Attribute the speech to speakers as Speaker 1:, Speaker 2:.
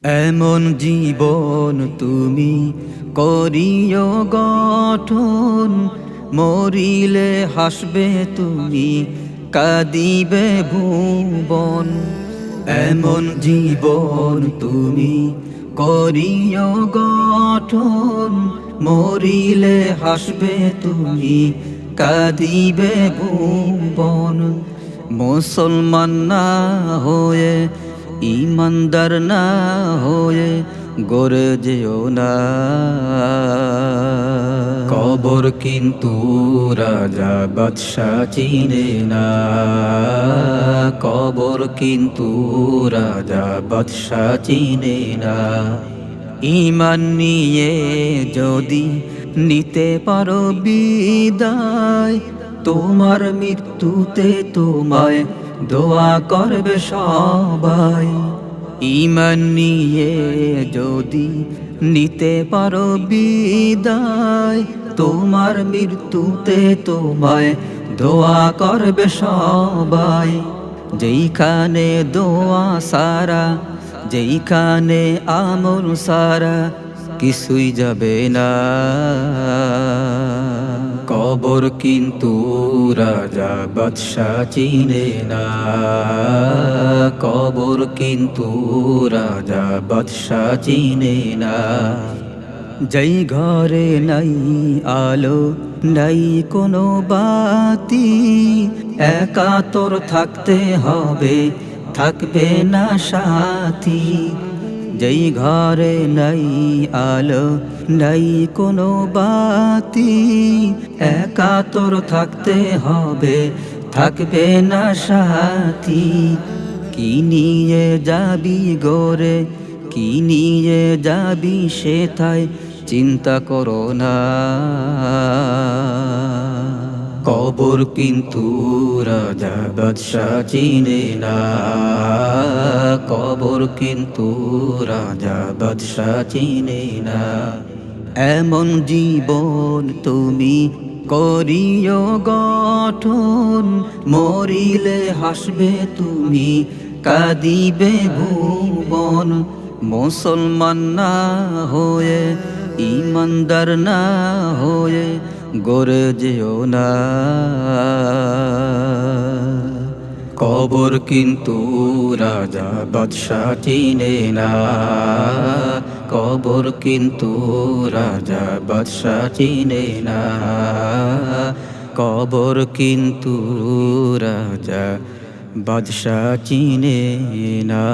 Speaker 1: এমন জীবন তুমি করিও গঠন, মরিলে হাসবে তুমি, কাঁদিবে ভুবন। এমন জীবন তুমি করিও গঠন, মরিলে হাসবে তুমি, কাঁদিবে ভুবন। মুসলমান না হয়ে, ইমানদার না হয়ে গড়ে যেও না। কবর কিন্তু রাজা বাদশাহ চিনে না, কবর কিন্তু রাজা বাদশাহ চিনে না। ঈমান নিয়ে যদি নিতে পারো বিদায়, তোমার মৃত্যুতে তোমায় দোয়া করবে সবাই। ঈমান নিয়ে যদি নিতে পারো বিদায়, তোমার মৃত্যুতে তোমায় দোয়া করবে সবাই। যেইখানে দোয়া সারা, যেইখানে আমল সারা, কিছুই যাবে না। কবর কিন্তু রাজা বাদশাহ চিনে না, কবর কিন্তু রাজা বাদশাহ চিনে না। যেই ঘরে নাই আলো, নাই কোনো বাতি, একা তোর থাকতে হবে, থাকবে না সাথী। যেই ঘরে নাই আলো, নাই কোনো বাতি, একা তোর থাকতে হবে, থাকবে না সাথী। কি নিয়ে যাবি গোরে, কি নিয়ে যাবি সেথায় চিন্তা করো না। কবর কিন্তু রাজা বাদশাহ চিনে না, কবর কিন্তু রাজা বাদশাহ চিনে না। এমন জীবন তুমি করিও গঠন, মরিলে হাসবে তুমি, কাঁদিবে ভুবন। মুসলমান না হয়ে, ইমানদার না হয়ে গড়ে যেও না। কবর কিন্তু রাজা বাদশাহ চিনে না, কবর কিন্তু রাজা বাদশাহ চিনে না, কবর কিন্তু রাজা বাদশাহ চিনে না।